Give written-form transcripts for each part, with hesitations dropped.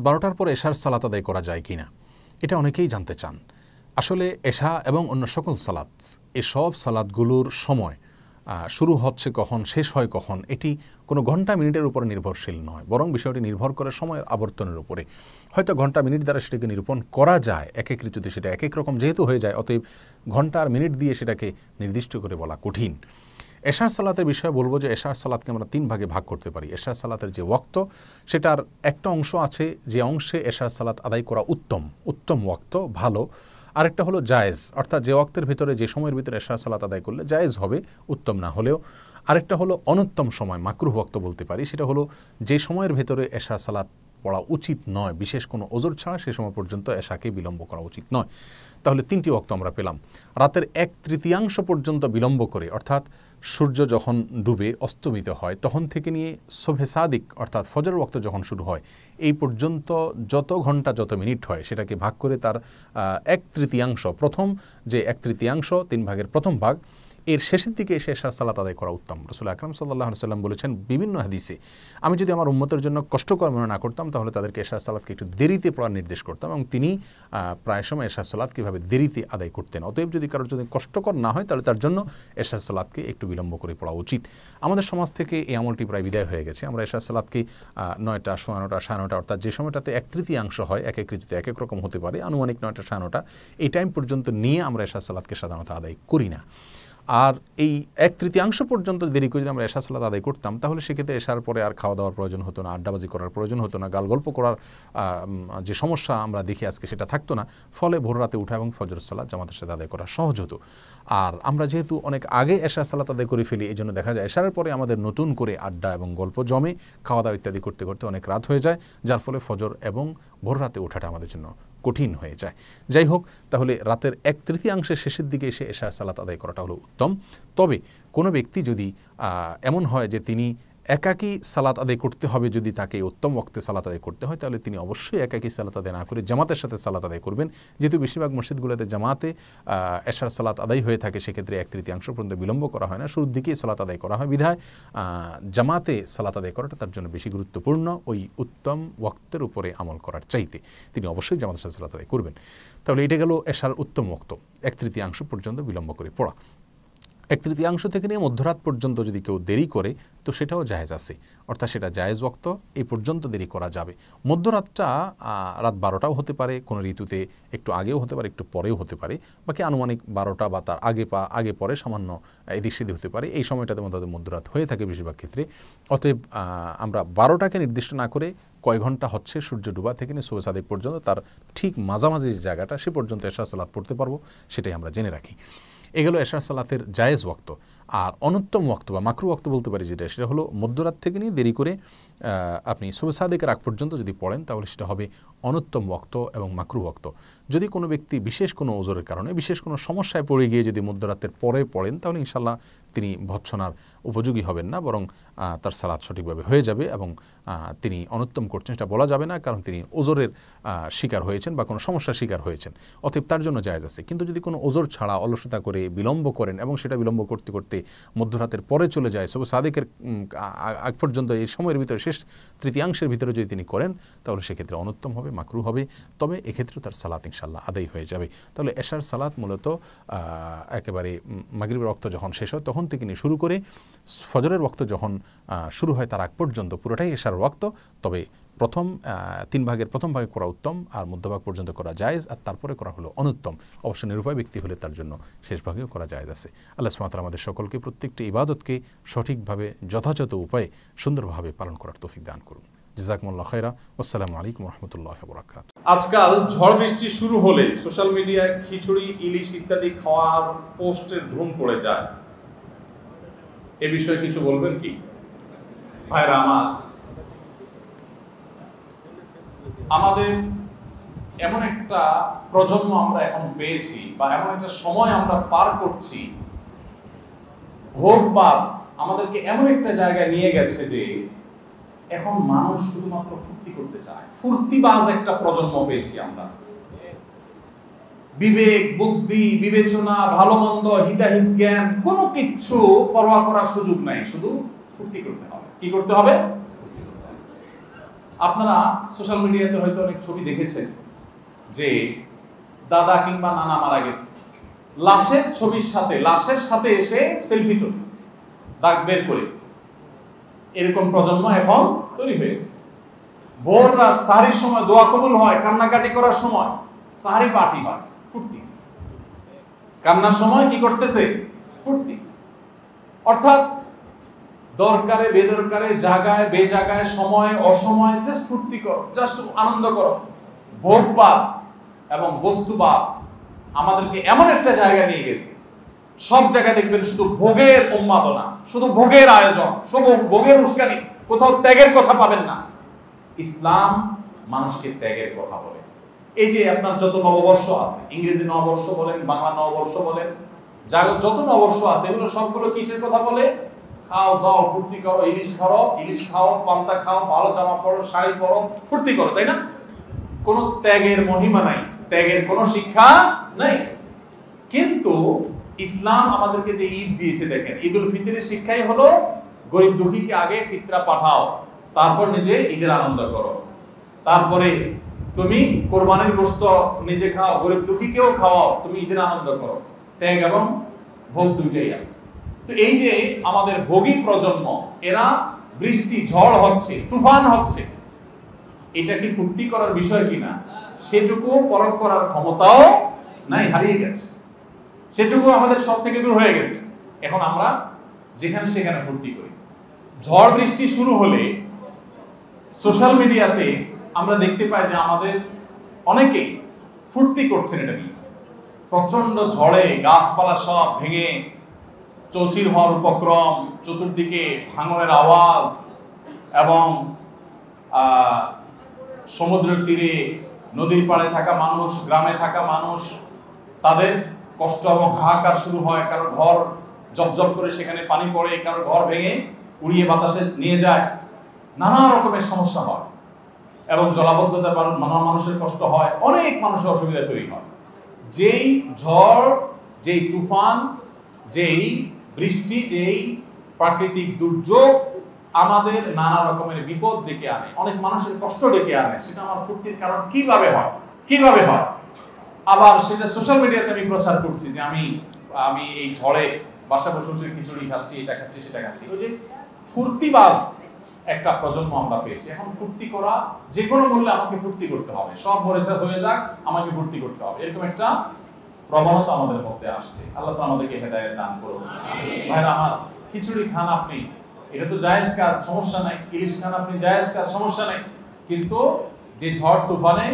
12টার পর এশার সালাত আদায় করা যায় কিনা এটা অনেকেই জানতে চান। আসলে এশা এবং অন্য সকল সালাত, এসব সালাতগুলোর সময় শুরু হচ্ছে কখন, শেষ হয় কখন, এটি কোনো ঘন্টা মিনিটের উপর নির্ভরশীল নয়, বরং বিষয়টি নির্ভর করে সময়ের আবর্তনের উপরে। হয়তো ঘন্টা মিনিট দ্বারা সেটাকে নিরূপণ করা যায়, এক এক ঋতুতে সেটা এক এক রকম যেহেতু হয়ে যায়, অতএব ঘন্টা আর মিনিট দিয়ে সেটাকে নির্দিষ্ট করে বলা কঠিন। এশার সালাতের বিষয়ে বলবো যে এশার সালাতকে আমরা 3 ভাগে ভাগ করতে পারি। এশার সালাতের যে ওয়াক্ত, সেটার একটা অংশ আছে যে অংশে এশার সালাত আদায় করা উত্তম ওয়াক্ত, ভালো। আরেকটা হলো জায়েজ, অর্থাৎ যে ওয়াক্তের ভিতরে, যে সময়ের ভিতরে এশার সালাত আদায় করলে জায়েজ হবে, উত্তম না হলেও। আরেকটা হলো অনুত্তম সময়, মাকরুহ ওয়াক্ত বলতে পারি, সেটা হলো যে সময়ের ভেতরে এশার সালাত পড়া উচিত নয়, বিশেষ কোনো ওজর ছাড়া সে সময় পর্যন্ত এশাকে বিলম্ব করা উচিত নয়। তাহলে 3টি ওয়াক্ত আমরা পেলাম। রাতের 1/3 পর্যন্ত বিলম্ব করে, অর্থাৎ সূর্য যখন ডুবে অস্তমিত হয় তখন থেকে নিয়ে সুবহে সাদিক অর্থাৎ ফজর ওয়াক্ত যখন শুরু হয় এই পর্যন্ত যত ঘন্টা যত মিনিট হয় সেটাকে ভাগ করে তার 1/3, প্রথম যে 1/3, 3 ভাগের প্রথম ভাগ, এর শেষের দিকে এসে এশার সালাত আদায় করা উত্তম। রাসূল আকরাম সাল্লাল্লাহু আলাইহি সাল্লাম বলেছেন বিভিন্ন হাদিসে, আমি যদি আমার উম্মতের জন্য কষ্টকর মনে না করতাম তাহলে তাদেরকে এশার সালাতকে একটু দেরিতে পড়ার নির্দেশ করতাম, এবং তিনি প্রায় সময় এশার সালাত কীভাবে দেরিতে আদায় করতেন। অতএব যদি কারোর যদি কষ্টকর না হয় তাহলে তার জন্য এশার সালাতকে একটু বিলম্ব করে পড়া উচিত। আমাদের সমাজ থেকে এই আমলটি প্রায় বিদায় হয়ে গেছে। আমরা এশার সালাতকে 9টা, 9:15, 9:30, অর্থাৎ যে সময়টাতে 1/3 হয়, এক এক ঋতুতে এক এক রকম হতে পারে, আনুমানিক 9টা, 9:30 এই টাইম পর্যন্ত নিয়ে আমরা এশার সালাতকে সাধারণত আদায় করি না। আর এই 1/3 পর্যন্ত দেরি করে যদি আমরা এশা সালাত আদায় করতাম তাহলে সেক্ষেত্রে এশার পরে আর খাওয়া দাওয়ার প্রয়োজন হতো না, আড্ডাবাজি করার প্রয়োজন হতো না, গালগল্প করার যে সমস্যা আমরা দেখি আজকে সেটা থাকতো না। ফলে ভোর রাতে উঠা এবং ফজর সালাত জামাতের সাথে আদায় করা সহজ হতো। আর আমরা যেহেতু অনেক আগে এশা সালাত আদায় করে ফেলি, এই জন্য দেখা যায় এশারের পরে আমাদের নতুন করে আড্ডা এবং গল্প জমে, খাওয়া দাওয়া ইত্যাদি করতে করতে অনেক রাত হয়ে যায়, যার ফলে ফজর এবং ভোর রাতে ওঠাটা আমাদের জন্য কঠিন হয়ে যায়। যাই হোক, তাহলে রাতের 1/3 শেষের দিকে এসে এশার সালাত আদায় করাটা হলো উত্তম। তবে কোনো ব্যক্তি যদি এমন হয় যে তিনি একাকী সালাত আদায় করতে হবে, যদি তাকে উত্তম ওয়াক্তে সালাত আদায় করতে হয় তাহলে তিনি অবশ্যই একাকী সালাত আদায় না করে জামাতের সাথে সালাত আদায় করবেন। যেহেতু বেশিরভাগ মসজিদগুলোতে জামাতে এশার সালাত আদায় হয়ে থাকে, সেক্ষেত্রে 1/3 পর্যন্ত বিলম্ব করা হয় না, শুরুর দিকেই সালাত আদায় করা হয়, বিধায় জামাতে সালাত আদায় করাটা তার জন্য বেশি গুরুত্বপূর্ণ। ওই উত্তম ওয়াক্তের উপরে আমল করার চাইতে তিনি অবশ্যই জামাতের সাথে সালাত আদায় করবেন। তাহলে এটা গেল এশার উত্তম ওয়াক্ত, 1/3 পর্যন্ত বিলম্ব করে পড়া। 1/3 থেকে নিয়ে মধ্যরাত পর্যন্ত যদি কেউ দেরি করে তো সেটাও জায়েজ আছে, অর্থাৎ সেটা জায়েজ ওয়াক্ত, এই পর্যন্ত দেরি করা যাবে। মধ্যরাতটা রাত 12টাও হতে পারে, কোনো ঋতুতে একটু আগেও হতে পারে, একটু পরেও হতে পারে, বাকি আনুমানিক 12টা বা তার আগে পরে সামান্য এদিক সেদিক হতে পারে। এই সময়টাতে মধ্যরাত হয়ে থাকে বেশিরভাগ ক্ষেত্রে। অতএব আমরা 12টাকে নির্দিষ্ট না করে কয় ঘন্টা হচ্ছে সূর্য ডুবা থেকে নিয়ে সুবহে সাদিক পর্যন্ত তার ঠিক মাঝামাঝি যে জায়গাটা সে পর্যন্ত এশার সালাত পড়তে পারবো, সেটাই আমরা জেনে রাখি। এগুলো এশার সালাতের জায়েজ ওয়াক্ত। আর অনুত্তম ওয়াক্ত বা মাকরু ওয়াক্ত বলতে পারি যেটা, সেটা হলো মধ্যরাত থেকে নিয়ে দেরি করে আপনি সুবহে সাদিকের আগ পর্যন্ত যদি পড়েন তাহলে সেটা হবে অনুত্তম ওয়াক্ত এবং মাকরু ওয়াক্ত। যদি কোনো ব্যক্তি বিশেষ কোনো ওজরের কারণে, বিশেষ কোনো সমস্যায় পড়ে গিয়ে যদি মধ্যরাতের পরে পড়েন তাহলে ইনশাল্লাহ তিনি ভৎসনার উপযোগী হবেন না, বরং তার সালাত সঠিকভাবে হয়ে যাবে এবং তিনি অনুত্তম করছেন সেটা বলা যাবে না, কারণ তিনি ওজরের শিকার হয়েছেন বা কোনো সমস্যার শিকার হয়েছেন, অতএব তার জন্য জায়েজ আছে। কিন্তু যদি কোনো ওজর ছাড়া অলসতা করে বিলম্ব করেন এবং সেটা বিলম্ব করতে করতে মধ্যরাতের পরে চলে যায়, সুবহে সাদিকের আগ পর্যন্ত এই সময়ের ভিতরে শেষ তৃতীয়াংশের ভিতরে যদি তিনি করেন তাহলে সেক্ষেত্রে অনুত্তম হবে, মাকরু হবে, তবে এক্ষেত্রে তার সালাত ইনশাল্লাহ আদায় হয়ে যাবে। তাহলে এশার সালাত মূলত একেবারে মাগরিবের ওয়াক্ত যখন শেষ হয় তখন থেকে নিয়ে শুরু করে ফজরের ওয়াক্ত যখন শুরু হয় তার আগ পর্যন্ত পুরোটাই এশার ওয়াক্ত। তবে প্রথম 3 ভাগের প্রথম ভাগে করা উত্তম, আর মধ্যভাগ পর্যন্ত করা জায়েজ, আর তারপরে করা হলো অনুত্তম। অবশ্য নিরুপায় ব্যক্তি হলে তার জন্য শেষ ভাগেও করা জায়েজ আছে। আল্লাহ সুবহানাহু ওয়া তাআলা আমাদের সকলকে প্রত্যেকটি ইবাদতকে সঠিকভাবে যথাযথ উপায়ে সুন্দরভাবে পালন করার তৌফিক দান করুন। জাযাকুমুল্লাহু খায়রা। আসসালামু আলাইকুম ওয়া রাহমাতুল্লাহি ওয়া বারাকাতুহু। আজকাল ঝড় বৃষ্টি শুরু হলে সোশ্যাল মিডিয়ায় খিচুড়ি, ইলিশ ইত্যাদি খাওয়ার পোস্টের ধুম পড়ে যায়, এ বিষয়ে কিছু বলবেন কি? ভাইরা আমার, আমাদের এমন একটা প্রজন্ম আমরা এখন পেয়েছি বা এমন একটা সময় আমরা পার করছি, ভোগবাদ আমাদেরকে এমন একটা জায়গায় নিয়ে গেছে যে এখন মানুষ শুধুমাত্র ফুর্তি করতে চায়। ফুর্তিবাজ একটা প্রজন্ম পেয়েছি আমরা। বিবেক, বুদ্ধি, বিবেচনা, ভালো মন্দ, হিতাহিত জ্ঞান কোনো কিচ্ছু পরোয়া করার সুযোগ নাই, শুধু ফুর্তি করতে হবে। কি করতে হবে? আপনারা সোশ্যাল মিডিয়াতে হয়তো অনেক ছবি দেখেছেন যে দাদা কিংবা নানা মারা গেছে, লাশের ছবির সাথে লাশের সাথে এসে সেলফি তোলে দাগ বের করে। এরকম প্রজন্ম এখন তৈরি হয়েছে। ভোর রাত সাহারির সময় দোয়া কবুল হয়, কান্নাকাটি করার সময় সাহারি পার্টি হয়, ফুর্তি। কান্নার সময় কি করতেছে? ফুর্তি। অর্থাৎ দরকারে বেদরকারে, জায়গায় বেজায়গায়, সময় অসময় জাস্ট ফুর্তি করো, জাস্ট আনন্দ করো। ভোগবাদ এবং বস্তুবাদ আমাদেরকে এমন একটা জায়গায় নিয়ে গেছে, সব জায়গায় দেখবেন শুধু ভোগের উন্মাদনা, শুধু ভোগের আয়োজন, শুধু ভোগের উস্কানি, কোথাও ত্যাগের কথা পাবেন না। ইসলাম মানুষকে ত্যাগের কথা বলে। এই যে আপনার যত নববর্ষ আছে, ইংরেজি নববর্ষ বলেন, বাংলা নববর্ষ বলেন, যত নববর্ষ আছে, এগুলো সবগুলো কিসের কথা বলে? খাও দাও, ফুর্তি করো, ইলিশ খাও, পান্তা খাও, ভালো জামা পরো, শাড়ি পরো, ফুর্তি করো, তাই না? কোনো ত্যাগের মহিমা নাই, ত্যাগের কোনো শিক্ষা নাই। কিন্তু ইসলাম আমাদেরকে যে ঈদ দিয়েছে, দেখেন, ঈদুল ফিতরের শিক্ষাই হলো গরিব দুঃখীকে আগে ফিতরা পাঠাও, তারপর নিজে ঈদের আনন্দ করো। তারপরে তুমি কোরবানির গোশত নিজে খাও, গরিব দুঃখীকেও খাওয়াও, তুমি ঈদের আনন্দ করো। ত্যাগ এবং ভোগ দুইটাই আছে। তো এই যে আমাদের ভোগী প্রজন্ম, এরা বৃষ্টি ঝড় হচ্ছে, তুফান হচ্ছে, এটা কি ফুর্তি করার বিষয় কিনা সেটুকু পরখ করার ক্ষমতাও নাই, হারিয়ে গেছে। সেটুকু আমাদের সব থেকে দূর হয়ে গেছে। এখন আমরা যেখানে সেখানে ফুর্তি করি। ঝড় বৃষ্টি শুরু হলে সোশ্যাল মিডিয়াতে আমরা দেখতে পাই যে আমাদের অনেকেই ফুর্তি করছেন এটা নিয়ে। প্রচন্ড ঝড়ে গাছপালা সব ভেঙে চৌচির হওয়ার উপক্রম, চতুর্দিকে ভাঙনের আওয়াজ, এবং সমুদ্রের তীরে নদীর পাড়ে থাকা মানুষ, গ্রামে থাকা মানুষ, তাদের কষ্ট এবং হাহাকার শুরু হয়। কারো ঘর জবজব করে সেখানে পানি পড়ে, কারো ঘর ভেঙে উড়িয়ে বাতাসে নিয়ে যায়, নানা রকমের সমস্যা হয় এবং জলাবদ্ধতা নানা মানুষের কষ্ট হয়, অনেক মানুষের অসুবিধা তৈরি হয়। যেই ঝড়, যেই তুফান, যেই বৃষ্টি, যেই প্রাকৃতিক দুর্যোগ আমাদের নানা রকমের বিপদ ডেকে আনে, অনেক মানুষের কষ্ট ডেকে আনে, সেটা আমার ফুর্তির কারণ কিভাবে হয়? আবার সেটা সোশ্যাল মিডিয়াতে আমি প্রচার করছি যে আমি এই ঝড়ে বাসা বসে বসে খিচুড়ি খাচ্ছি, এটা খাচ্ছি, সেটা খাচ্ছি। ওই যে ফুর্তিবাজ একটা প্রজন্ম আমরা পেয়েছি। এখন ফুর্তি করা, যে কোনো মূল্যে আমাকে ফুর্তি করতে হবে, সব মরেসা হয়ে যাক, আমাকে ফুর্তি করতে হবে, এরকম একটা প্রবণতা আমাদের মধ্যে আসছে। আল্লাহ তাআলা আমাদেরকে হেদায়েত দান করুন। ভাইরা আমার, খিচুড়ি খান আপনি, এটা তো জায়েজ কাজ, সমস্যা নাই। ইলিশ খান আপনি, জায়েজ কাজ, সমস্যা নাই। কিন্তু যে ঝড় তুফানে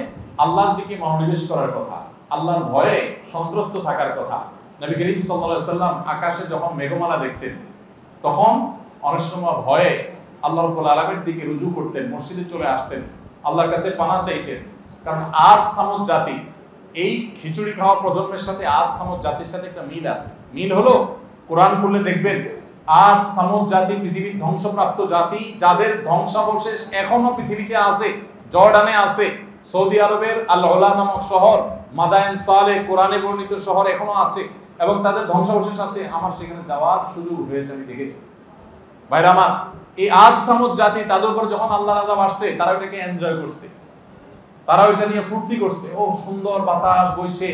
আল্লাহর দিকে মনোনিবেশ করার কথা, আল্লাহর ভয়ে সন্ত্রস্ত থাকার কথা। নবী করিম সাল্লাল্লাহু আলাইহি সাল্লাম আকাশে যখন মেঘমালা দেখতেন, তখন অনেক সময় ভয়ে আল্লাহ রাব্বুল আলামিনের দিকে রুজু করতেন, মসজিদে চলে আসতেন, আল্লাহর কাছে পানা চাইতেন। কারণ আদ সামুদ জাতি, এই খিচুড়ি খাওয়া প্রজন্মের সাথে আদ সামুদ জাতির সাথে একটা মিল আছে। মিল হলো, কোরআন খুললে দেখবেন আদ সামুদ জাতি পৃথিবীর ধ্বংসপ্রাপ্ত জাতি, যাদের ধ্বংসাবশেষ এখনো পৃথিবীতে আছে, জর্ডানে আছে, সৌদি আরবের আল উলা নামক শহর, মাদায়েন সালেহ কোরআনে বর্ণিত শহর এখনো আছে, এবং তাদের ধ্বংসাবশেষ আছে। আমার সেখানে যাওয়ার সুযোগ হয়েছে, আমি দেখেছি। ভাইরা আমার, এই আদ সামুদ জাতি, তাদের উপর যখন আল্লাহর আযাব আসছে, তারা এটাকে এনজয় করছে, তারা ওইটা নিয়ে ফুর্তি করছে। ও সুন্দর বাতাস বইছে,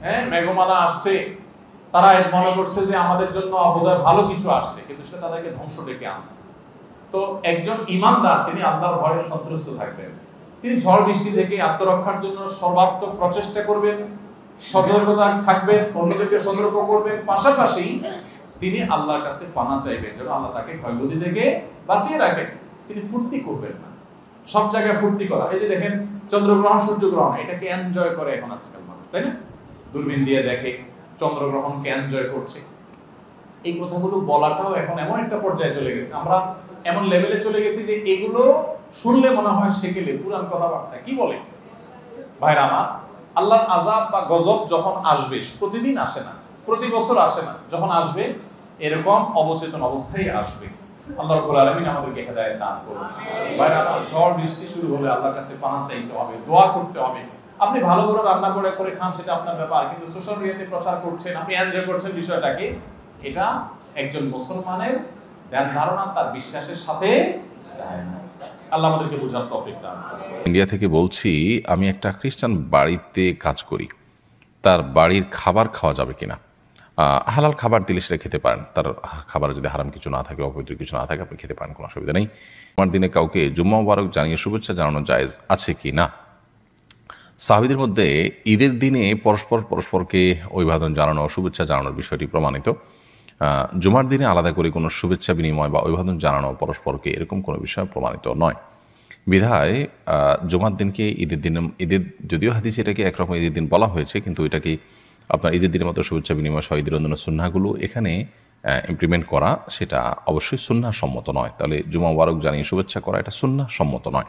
হ্যাঁ, মেঘমালা আসছে, তারা মনে করছে যে আমাদের জন্য বোধহয় ভালো কিছু আসছে, কিন্তু সেটা তাদেরকে ধ্বংস ডেকে আনছে। তো একজন ঈমানদার, তিনি আল্লাহর ভয়ে সন্ত্রস্ত থাকবেন, তিনি ঝড় বৃষ্টি থেকে আত্মরক্ষার জন্য সর্বাত্মক প্রচেষ্টা করবেন, সতর্কতা থাকবেন, অন্যদেরকে সতর্ক করবেন, পাশাপাশি তিনি আল্লাহর কাছে পানা চাইবেন যেন আল্লাহ তাকে ক্ষয়ক্ষতি থেকে বাঁচিয়ে রাখেন। তিনি ফুর্তি করবেন না। সব জায়গায় ফুর্তি করা, এই যে দেখেন চন্দ্রগ্রহণ, সূর্যগ্রহণ, এটাকে এনজয় করে এখন আজকাল মানুষ, তাই না? দূরবীন দিয়ে দেখে, চন্দ্রগ্রহণকে এনজয় করছে। এই কথাগুলো বলাটাও এখন এমন একটা পর্যায়ে চলে গেছে, আমরা এমন লেভেলে চলে গেছি যে এগুলো শুনলে মনে হয় সেকেলে পুরান কথাবার্তা কি বলে। ভাইরা আমার, আল্লাহর আযাব বা গজব যখন আসবে, প্রতিদিন আসে না, প্রতি বছর আসে না, যখন আসবে এরকম অবচেতন অবস্থায় আসবে। আল্লাহ রাব্বুল আলামিন আমাদেরকে হেদায়েত দান করুন। ভাইরা আমার, ঝড় বৃষ্টি শুরু হলে আল্লাহর কাছে পানা চাইতে হবে, দোয়া করতে হবে। আপনি ভালো করে রান্না করে খান, সেটা আপনার ব্যাপার, কিন্তু সোশ্যাল মিডিয়াতে প্রচার করছেন, আপনি এনজয় করছেন বিষয়টাকে, এটা একজন মুসলমানের ধ্যান ধারণা, তার বিশ্বাসের সাথে যায় না। আল্লাহ আমাদেরকে বোঝার তৌফিক দান করুন। ইন্ডিয়া থেকে বলছি, আমি একটা খ্রিস্টান বাড়িতে কাজ করি, তার বাড়ির খাবার খাওয়া যাবে কিনা? হালাল খাবার দিলে সেটা খেতে পারেন, তার খাবার যদি হারাম কিছু না থাকে, অপবিত্র কিছু না থাকে, আপনি খেতে পারেন, কোনো অসুবিধা নেই। আমার দিনে কাউকে জুম্মা মুবারক জানিয়ে শুভেচ্ছা জানানো জায়েজ আছে কি না? সাহাবীদের মধ্যে ঈদের দিনে পরস্পরকে অভিবাদন জানানো, শুভেচ্ছা জানানোর বিষয়টি প্রমাণিত। জুমার দিনে আলাদা করে কোনো শুভেচ্ছা বিনিময় বা অভিবাদন জানানো পরস্পরকে, এরকম কোনো বিষয় প্রমাণিত নয়। বিধায় জুমার দিনকে ঈদের যদিও হাদিসে এটাকে একরকম ঈদের দিন বলা হয়েছে, কিন্তু এটাকে আপনার ঈদের দিনের মতো শুভেচ্ছা বিনিময় সহ ঈদের অন্যান্য সুন্নাহগুলো এখানে ইমপ্লিমেন্ট করা, সেটা অবশ্যই সুন্নাহ সম্মত নয়। তাহলে জুমা মুবারক জানিয়ে শুভেচ্ছা করা এটা সুন্নাহ সম্মত নয়।